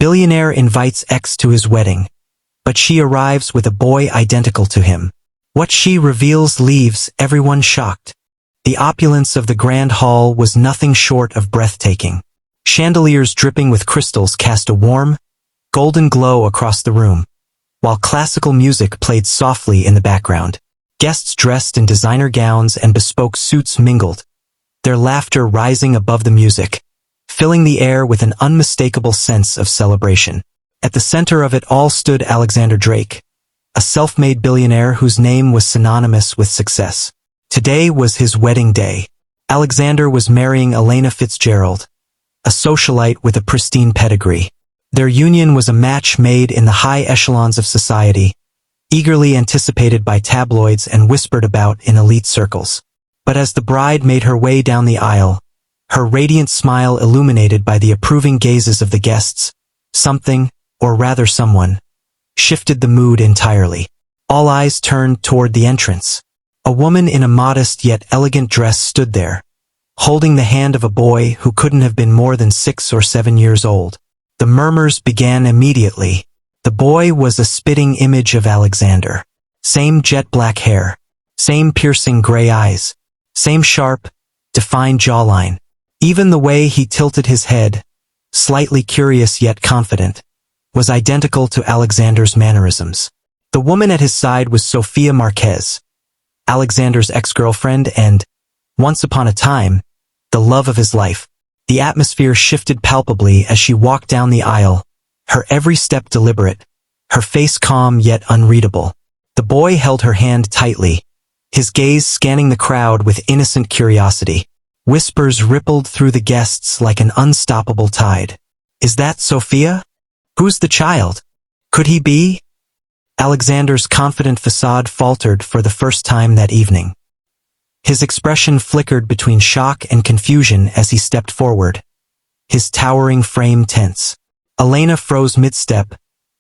Billionaire invites ex to his wedding, but she arrives with a boy identical to him. What she reveals leaves everyone shocked. The opulence of the grand hall was nothing short of breathtaking. Chandeliers dripping with crystals cast a warm, golden glow across the room, while classical music played softly in the background. Guests dressed in designer gowns and bespoke suits mingled, their laughter rising above the music, filling the air with an unmistakable sense of celebration. At the center of it all stood Alexander Drake, a self-made billionaire whose name was synonymous with success. Today was his wedding day. Alexander was marrying Elena Fitzgerald, a socialite with a pristine pedigree. Their union was a match made in the high echelons of society, eagerly anticipated by tabloids and whispered about in elite circles. But as the bride made her way down the aisle, her radiant smile illuminated by the approving gazes of the guests, something, or rather someone, shifted the mood entirely. All eyes turned toward the entrance. A woman in a modest yet elegant dress stood there, holding the hand of a boy who couldn't have been more than 6 or 7 years old. The murmurs began immediately. The boy was a spitting image of Alexander. Same jet-black hair, same piercing gray eyes, same sharp, defined jawline. Even the way he tilted his head, slightly curious yet confident, was identical to Alexander's mannerisms. The woman at his side was Sophia Marquez, Alexander's ex-girlfriend and, once upon a time, the love of his life. The atmosphere shifted palpably as she walked down the aisle, her every step deliberate, her face calm yet unreadable. The boy held her hand tightly, his gaze scanning the crowd with innocent curiosity. Whispers rippled through the guests like an unstoppable tide. Is that Sophia? Who's the child? Could he be? Alexander's confident facade faltered for the first time that evening. His expression flickered between shock and confusion as he stepped forward, his towering frame tense. Elena froze mid-step,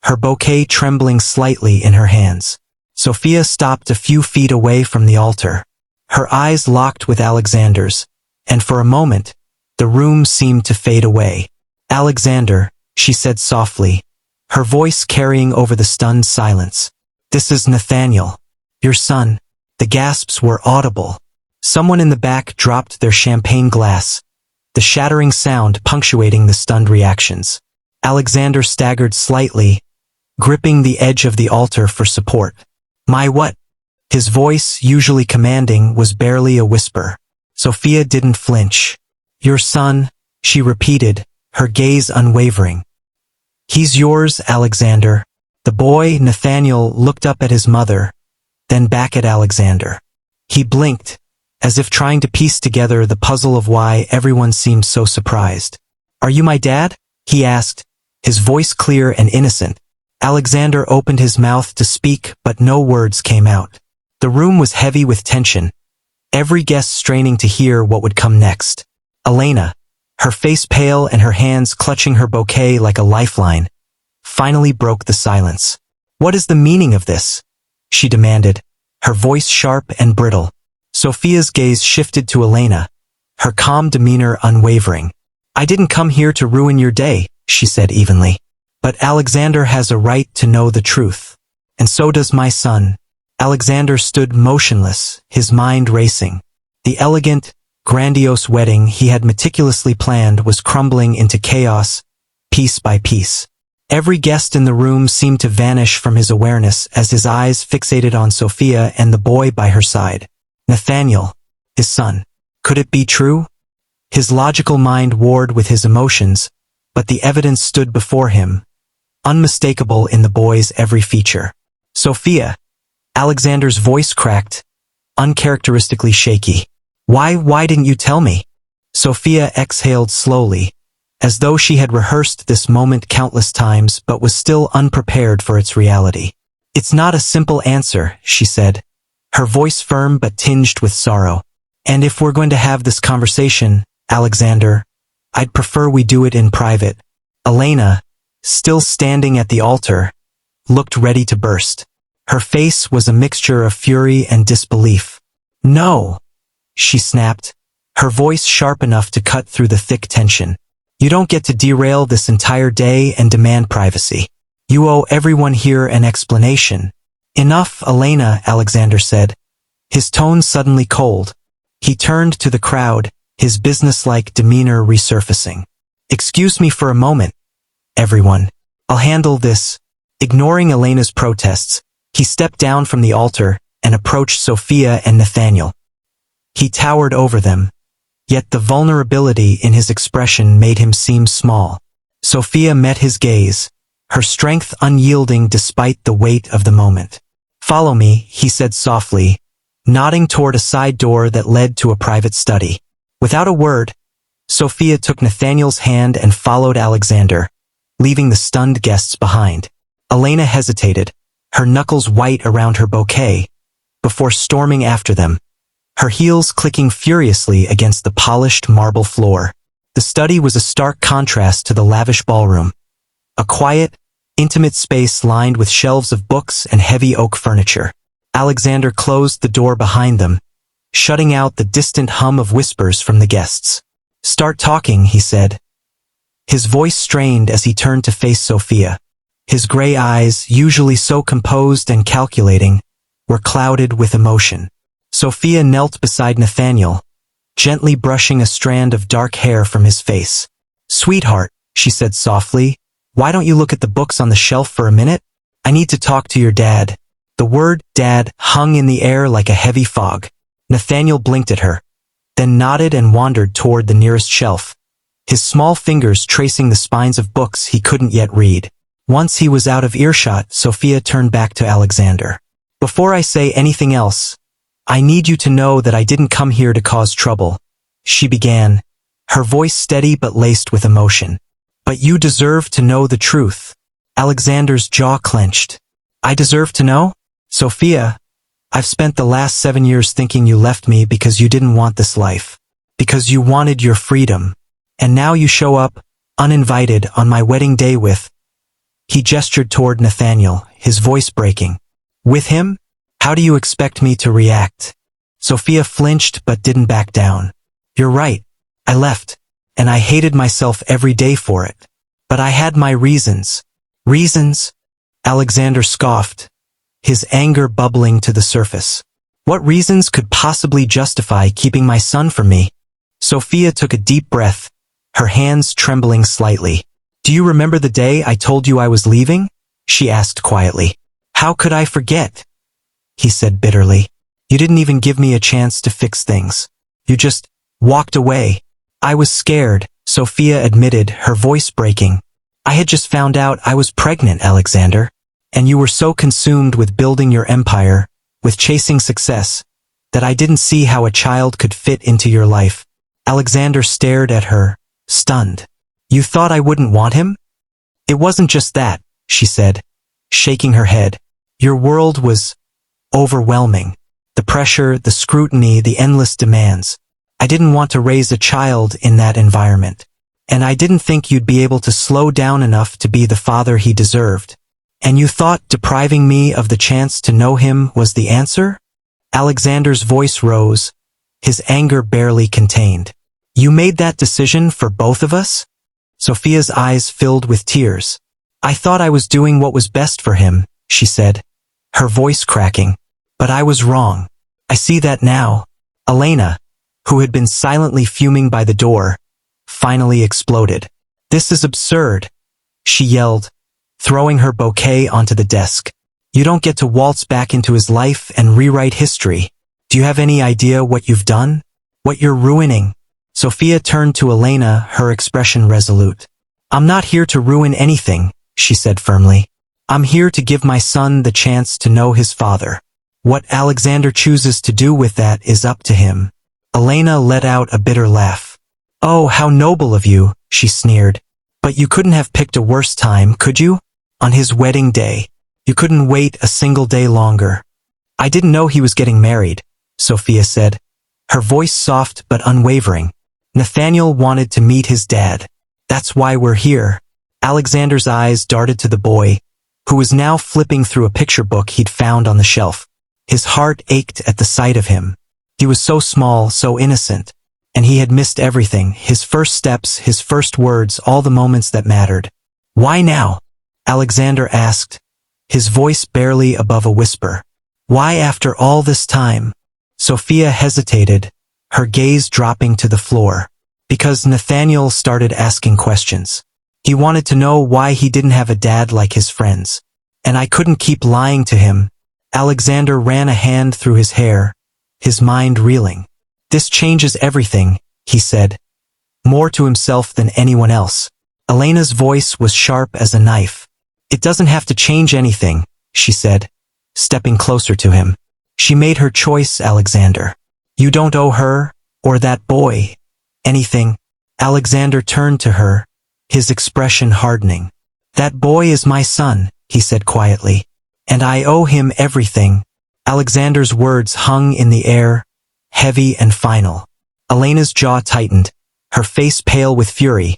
her bouquet trembling slightly in her hands. Sophia stopped a few feet away from the altar. Her eyes locked with Alexander's, and for a moment, the room seemed to fade away. Alexander, she said softly, her voice carrying over the stunned silence. This is Nathaniel, your son. The gasps were audible. Someone in the back dropped their champagne glass, the shattering sound punctuating the stunned reactions. Alexander staggered slightly, gripping the edge of the altar for support. My what? His voice, usually commanding, was barely a whisper. Sophia didn't flinch. Your son, she repeated, her gaze unwavering. He's yours, Alexander. The boy, Nathaniel, looked up at his mother, then back at Alexander. He blinked, as if trying to piece together the puzzle of why everyone seemed so surprised. Are you my dad? He asked, his voice clear and innocent. Alexander opened his mouth to speak, but no words came out. The room was heavy with tension, every guest straining to hear what would come next. Elena, her face pale and her hands clutching her bouquet like a lifeline, finally broke the silence. What is the meaning of this? She demanded, her voice sharp and brittle. Sophia's gaze shifted to Elena, her calm demeanor unwavering. I didn't come here to ruin your day, she said evenly. But Alexander has a right to know the truth. And so does my son. Alexander stood motionless, his mind racing. The elegant, grandiose wedding he had meticulously planned was crumbling into chaos, piece by piece. Every guest in the room seemed to vanish from his awareness as his eyes fixated on Sophia and the boy by her side. Nathaniel, his son. Could it be true? His logical mind warred with his emotions, but the evidence stood before him, unmistakable in the boy's every feature. Sophia. Alexander's voice cracked, uncharacteristically shaky. Why didn't you tell me? Sophia exhaled slowly, as though she had rehearsed this moment countless times but was still unprepared for its reality. It's not a simple answer, she said, her voice firm but tinged with sorrow. And if we're going to have this conversation, Alexander, I'd prefer we do it in private. Elena, still standing at the altar, looked ready to burst. Her face was a mixture of fury and disbelief. No, she snapped, her voice sharp enough to cut through the thick tension. You don't get to derail this entire day and demand privacy. You owe everyone here an explanation. Enough, Elena, Alexander said, his tone suddenly cold. He turned to the crowd, his businesslike demeanor resurfacing. Excuse me for a moment, everyone. I'll handle this. Ignoring Elena's protests, he stepped down from the altar and approached Sophia and Nathaniel. He towered over them, yet the vulnerability in his expression made him seem small. Sophia met his gaze, her strength unyielding despite the weight of the moment. Follow me, he said softly, nodding toward a side door that led to a private study. Without a word, Sophia took Nathaniel's hand and followed Alexander, leaving the stunned guests behind. Elena hesitated, her knuckles white around her bouquet, before storming after them, her heels clicking furiously against the polished marble floor. The study was a stark contrast to the lavish ballroom. A quiet, intimate space lined with shelves of books and heavy oak furniture. Alexander closed the door behind them, shutting out the distant hum of whispers from the guests. Start talking, he said. His voice strained as he turned to face Sophia. His gray eyes, usually so composed and calculating, were clouded with emotion. Sophia knelt beside Nathaniel, gently brushing a strand of dark hair from his face. Sweetheart, she said softly, why don't you look at the books on the shelf for a minute? I need to talk to your dad. The word dad hung in the air like a heavy fog. Nathaniel blinked at her, then nodded and wandered toward the nearest shelf, his small fingers tracing the spines of books he couldn't yet read. Once he was out of earshot, Sophia turned back to Alexander. Before I say anything else, I need you to know that I didn't come here to cause trouble, she began, her voice steady but laced with emotion. But you deserve to know the truth. Alexander's jaw clenched. I deserve to know? Sophia, I've spent the last 7 years thinking you left me because you didn't want this life, because you wanted your freedom, and now you show up, uninvited, on my wedding day with... He gestured toward Nathaniel, his voice breaking. With him? How do you expect me to react? Sophia flinched but didn't back down. You're right. I left, and I hated myself every day for it. But I had my reasons. Reasons? Alexander scoffed, his anger bubbling to the surface. What reasons could possibly justify keeping my son from me? Sophia took a deep breath, her hands trembling slightly. Do you remember the day I told you I was leaving? She asked quietly. How could I forget? He said bitterly. You didn't even give me a chance to fix things. You just walked away. I was scared, Sophia admitted, her voice breaking. I had just found out I was pregnant, Alexander. And you were so consumed with building your empire, with chasing success, that I didn't see how a child could fit into your life. Alexander stared at her, stunned. You thought I wouldn't want him? It wasn't just that, she said, shaking her head. Your world was overwhelming. The pressure, the scrutiny, the endless demands. I didn't want to raise a child in that environment. And I didn't think you'd be able to slow down enough to be the father he deserved. And you thought depriving me of the chance to know him was the answer? Alexander's voice rose, his anger barely contained. You made that decision for both of us? Sophia's eyes filled with tears. I thought I was doing what was best for him, she said, her voice cracking. But I was wrong. I see that now. Elena, who had been silently fuming by the door, finally exploded. This is absurd, she yelled, throwing her bouquet onto the desk. You don't get to waltz back into his life and rewrite history. Do you have any idea what you've done? What you're ruining? Sophia turned to Elena, her expression resolute. I'm not here to ruin anything, she said firmly. I'm here to give my son the chance to know his father. What Alexander chooses to do with that is up to him. Elena let out a bitter laugh. Oh, how noble of you, she sneered. But you couldn't have picked a worse time, could you? On his wedding day. You couldn't wait a single day longer. I didn't know he was getting married, Sophia said, her voice soft but unwavering. Nathaniel wanted to meet his dad. That's why we're here. Alexander's eyes darted to the boy, who was now flipping through a picture book he'd found on the shelf. His heart ached at the sight of him. He was so small, so innocent. And he had missed everything, his first steps, his first words, all the moments that mattered. Why now? Alexander asked, his voice barely above a whisper. Why after all this time? Sophia hesitated, her gaze dropping to the floor. Because Nathaniel started asking questions. He wanted to know why he didn't have a dad like his friends. And I couldn't keep lying to him. Alexander ran a hand through his hair, his mind reeling. This changes everything, he said, more to himself than anyone else. Elena's voice was sharp as a knife. It doesn't have to change anything, she said, stepping closer to him. She made her choice, Alexander. You don't owe her, or that boy, anything. Alexander turned to her, his expression hardening. That boy is my son, he said quietly. And I owe him everything. Alexander's words hung in the air, heavy and final. Elena's jaw tightened, her face pale with fury.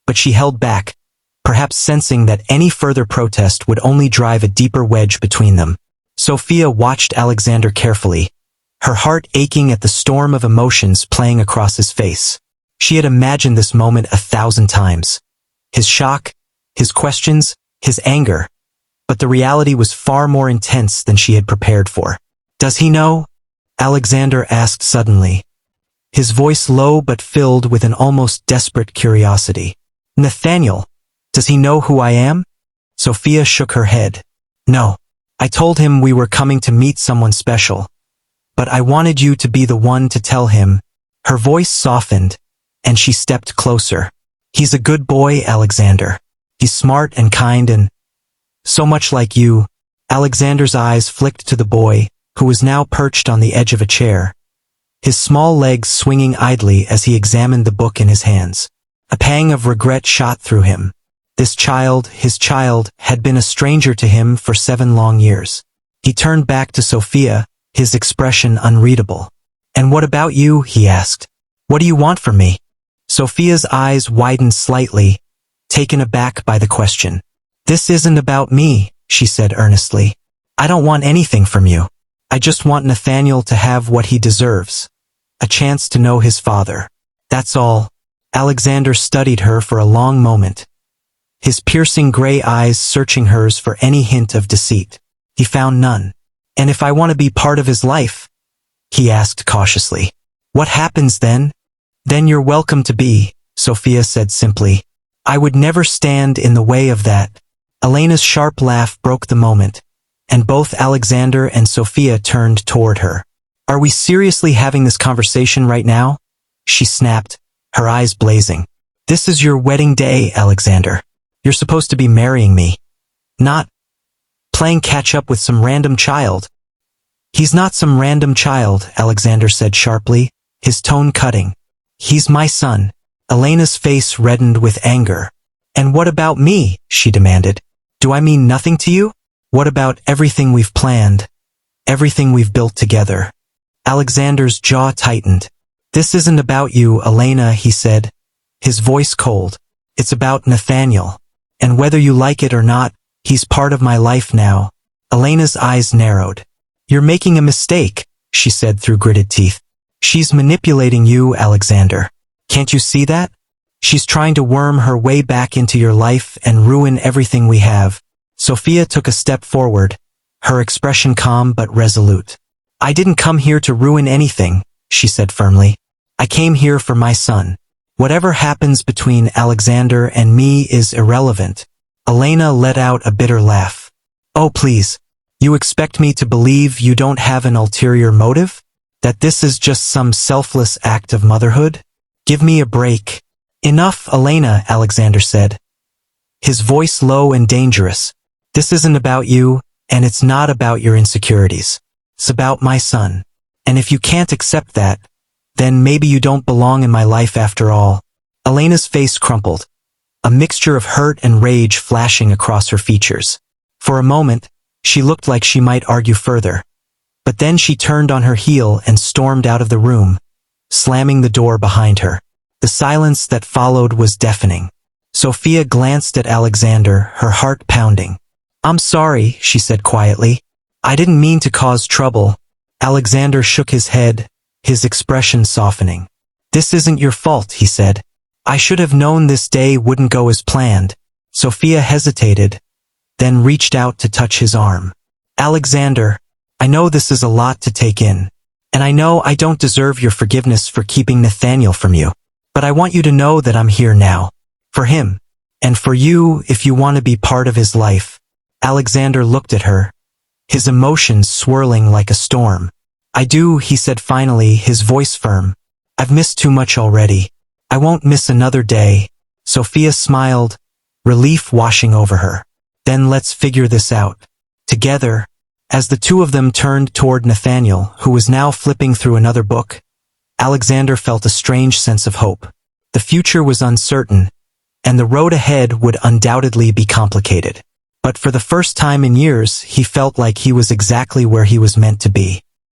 But she held back, perhaps sensing that any further protest would only drive a deeper wedge between them. Sophia watched Alexander carefully, her heart aching at the storm of emotions playing across his face. She had imagined this moment 1,000 times. His shock, his questions, his anger. But the reality was far more intense than she had prepared for. Does he know? Alexander asked suddenly, his voice low but filled with an almost desperate curiosity. Nathaniel, does he know who I am? Sophia shook her head. No. I told him we were coming to meet someone special. But I wanted you to be the one to tell him. Her voice softened, and she stepped closer. He's a good boy, Alexander. He's smart and kind and so much like you. Alexander's eyes flicked to the boy, who was now perched on the edge of a chair, his small legs swinging idly as he examined the book in his hands. A pang of regret shot through him. This child, his child, had been a stranger to him for 7 long years. He turned back to Sophia, his expression unreadable. And what about you? He asked. What do you want from me? Sophia's eyes widened slightly, taken aback by the question. This isn't about me, she said earnestly. I don't want anything from you. I just want Nathaniel to have what he deserves. A chance to know his father. That's all. Alexander studied her for a long moment, his piercing gray eyes searching hers for any hint of deceit. He found none. And if I want to be part of his life? He asked cautiously. What happens then? Then you're welcome to be, Sophia said simply. I would never stand in the way of that. Elena's sharp laugh broke the moment, and both Alexander and Sophia turned toward her. Are we seriously having this conversation right now? She snapped, her eyes blazing. This is your wedding day, Alexander. You're supposed to be marrying me. Not playing catch-up with some random child. He's not some random child, Alexander said sharply, his tone cutting. He's my son. Elena's face reddened with anger. And what about me? She demanded. Do I mean nothing to you? What about everything we've planned? Everything we've built together? Alexander's jaw tightened. This isn't about you, Elena, he said, his voice cold. It's about Nathaniel. And whether you like it or not, he's part of my life now. Elena's eyes narrowed. You're making a mistake, she said through gritted teeth. She's manipulating you, Alexander. Can't you see that? She's trying to worm her way back into your life and ruin everything we have. Sophia took a step forward, her expression calm but resolute. I didn't come here to ruin anything, she said firmly. I came here for my son. Whatever happens between Alexander and me is irrelevant. Elena let out a bitter laugh. Oh please, you expect me to believe you don't have an ulterior motive? That this is just some selfless act of motherhood? Give me a break. Enough, Elena, Alexander said, his voice low and dangerous. This isn't about you, and it's not about your insecurities. It's about my son. And if you can't accept that, then maybe you don't belong in my life after all. Elena's face crumpled, a mixture of hurt and rage flashing across her features. For a moment, she looked like she might argue further. But then she turned on her heel and stormed out of the room, slamming the door behind her. The silence that followed was deafening. Sophia glanced at Alexander, her heart pounding. I'm sorry, she said quietly. I didn't mean to cause trouble. Alexander shook his head, his expression softening. "This isn't your fault," he said. "I should have known this day wouldn't go as planned." Sophia hesitated, then reached out to touch his arm. "Alexander, I know this is a lot to take in, and I know I don't deserve your forgiveness for keeping Nathaniel from you. But I want you to know that I'm here now. For him. And for you, if you want to be part of his life." Alexander looked at her, his emotions swirling like a storm. "I do," he said finally, his voice firm. "I've missed too much already. I won't miss another day." Sophia smiled, relief washing over her. "Then let's figure this out. Together." As the two of them turned toward Nathaniel, who was now flipping through another book, Alexander felt a strange sense of hope. The future was uncertain, and the road ahead would undoubtedly be complicated. But for the first time in years, he felt like he was exactly where he was meant to be.